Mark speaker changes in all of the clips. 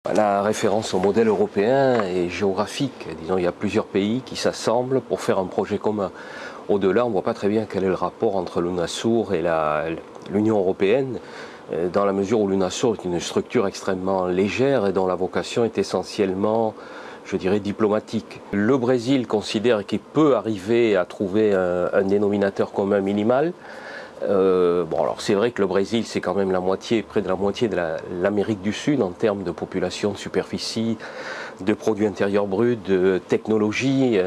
Speaker 1: La référence au modèle européen est géographique. Disons, il y a plusieurs pays qui s'assemblent pour faire un projet commun. Au-delà, on ne voit pas très bien quel est le rapport entre l'UNASUR et l'Union européenne, dans la mesure où l'UNASUR est une structure extrêmement légère et dont la vocation est essentiellement, je dirais, diplomatique. Le Brésil considère qu'il peut arriver à trouver un dénominateur commun minimal. Alors c'est vrai que le Brésil, c'est quand même près de la moitié de l'Amérique du Sud en termes de population, de superficie, de produits intérieurs bruts, de technologie,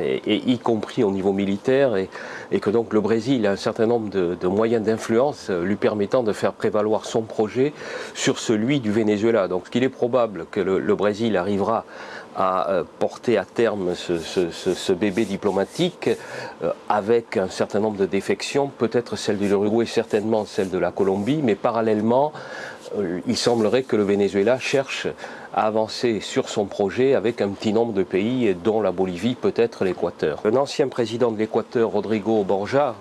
Speaker 1: et y compris au niveau militaire, et que donc le Brésil a un certain nombre de moyens d'influence lui permettant de faire prévaloir son projet sur celui du Venezuela. Donc il est probable que le Brésil arrivera à porter à terme ce bébé diplomatique avec un certain nombre de défections, peut-être celle de l'Uruguay, certainement celle de la Colombie, mais parallèlement, il semblerait que le Venezuela cherche à avancer sur son projet avec un petit nombre de pays, dont la Bolivie, peut-être l'Équateur. Un ancien président de l'Équateur, Rodrigo Borja,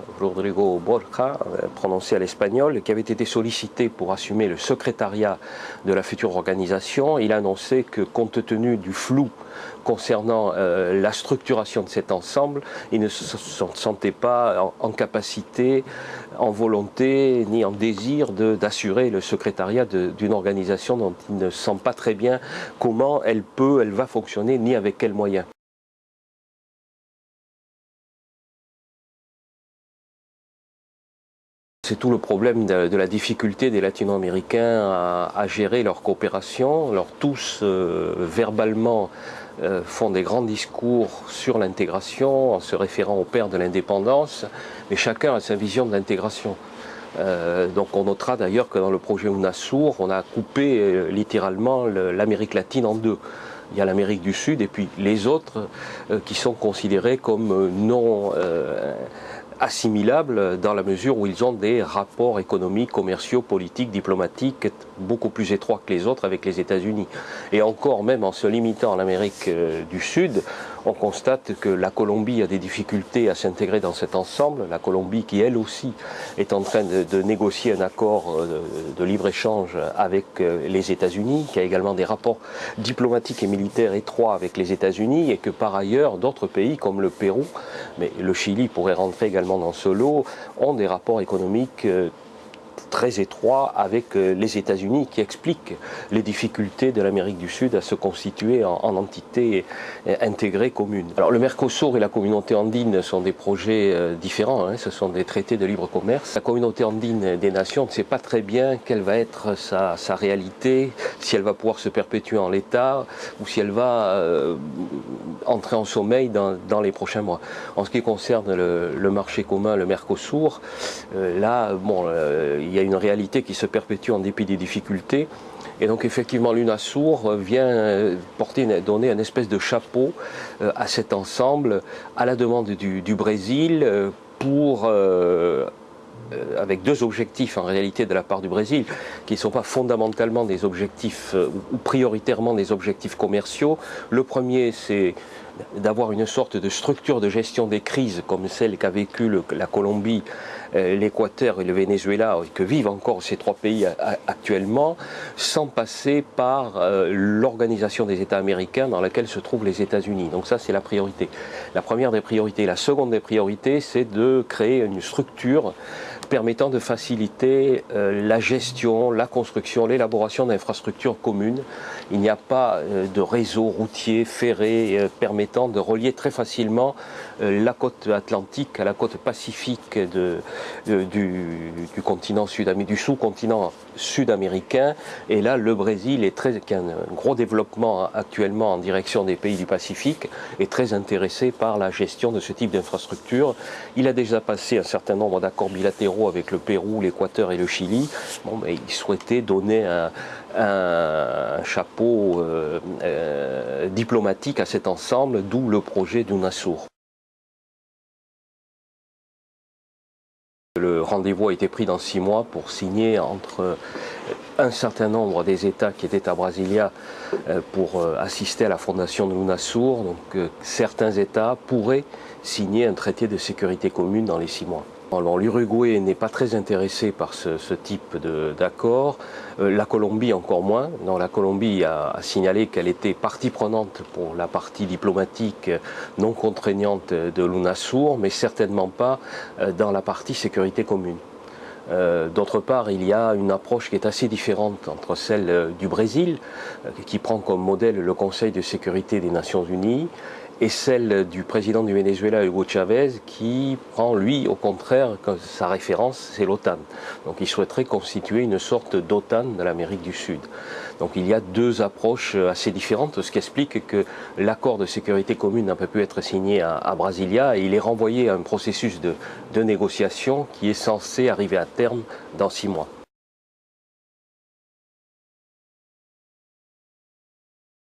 Speaker 1: prononcé à l'espagnol, qui avait été sollicité pour assumer le secrétariat de la future organisation, il a annoncé que, compte tenu du flou concernant la structuration de cet ensemble, il ne se sentait pas en capacité, en volonté, ni en désir d'assurer le secrétariat d'une organisation dont il ne sent pas très bien comment elle va fonctionner, ni avec quels moyens. C'est tout le problème de la difficulté des Latino-Américains à gérer leur coopération. Alors tous, verbalement, font des grands discours sur l'intégration en se référant au père de l'indépendance, mais chacun a sa vision de l'intégration. Donc on notera d'ailleurs que dans le projet UNASUR, on a coupé littéralement l'Amérique latine en deux. Il y a l'Amérique du Sud et puis les autres qui sont considérés comme non assimilables dans la mesure où ils ont des rapports économiques, commerciaux, politiques, diplomatiques beaucoup plus étroits que les autres avec les États-Unis. Et encore, même en se limitant à l'Amérique du Sud, on constate que la Colombie a des difficultés à s'intégrer dans cet ensemble. La Colombie qui, elle aussi, est en train de négocier un accord de libre-échange avec les États-Unis, qui a également des rapports diplomatiques et militaires étroits avec les États-Unis, et que par ailleurs, d'autres pays comme le Pérou, mais le Chili pourrait rentrer également dans ce lot, ont des rapports économiques très étroit avec les États-Unis, qui expliquent les difficultés de l'Amérique du Sud à se constituer en entité intégrée commune. Alors le Mercosur et la communauté andine sont des projets différents, ce sont des traités de libre commerce. La communauté andine des nations ne sait pas très bien quelle va être sa réalité, si elle va pouvoir se perpétuer en l'état ou si elle va entrer en sommeil dans les prochains mois. En ce qui concerne le marché commun, le Mercosur, là, il y a une réalité qui se perpétue en dépit des difficultés. Et donc effectivement l'UNASUR vient donner une espèce de chapeau à cet ensemble, à la demande du Brésil, avec deux objectifs en réalité de la part du Brésil, qui ne sont pas fondamentalement des objectifs ou prioritairement des objectifs commerciaux. Le premier, c'est d'avoir une sorte de structure de gestion des crises comme celle qu'a vécue la Colombie, l'Équateur et le Venezuela, et que vivent encore ces trois pays actuellement, sans passer par l'organisation des États américains dans laquelle se trouvent les États-Unis. Donc ça, c'est la priorité. La première des priorités. La seconde des priorités, c'est de créer une structure permettant de faciliter la gestion, la construction, l'élaboration d'infrastructures communes. Il n'y a pas de réseau routier, ferré, permettant de relier très facilement la côte atlantique à la côte pacifique du continent du sous-continent sud-américain. Et là, le Brésil, qui a un gros développement actuellement en direction des pays du Pacifique, est très intéressé par la gestion de ce type d'infrastructure. Il a déjà passé un certain nombre d'accords bilatéraux avec le Pérou, l'Équateur et le Chili. Mais il souhaitait donner un chapeau diplomatique à cet ensemble, d'où le projet d'UNASUR. Le rendez-vous a été pris dans 6 mois pour signer entre un certain nombre des États qui étaient à Brasilia pour assister à la fondation de l'UNASUR. Donc certains États pourraient signer un traité de sécurité commune dans les 6 mois. Alors, l'Uruguay n'est pas très intéressé par ce type d'accord. La Colombie encore moins. Non, la Colombie a signalé qu'elle était partie prenante pour la partie diplomatique non contraignante de l'UNASUR, mais certainement pas dans la partie sécurité commune. D'autre part, il y a une approche qui est assez différente entre celle du Brésil, qui prend comme modèle le Conseil de sécurité des Nations Unies, et celle du président du Venezuela, Hugo Chavez, qui prend, lui, au contraire, sa référence, c'est l'OTAN. Donc il souhaiterait constituer une sorte d'OTAN de l'Amérique du Sud. Donc il y a deux approches assez différentes, ce qui explique que l'accord de sécurité commune n'a pas pu être signé à Brasilia, et il est renvoyé à un processus de négociation qui est censé arriver à terme dans 6 mois.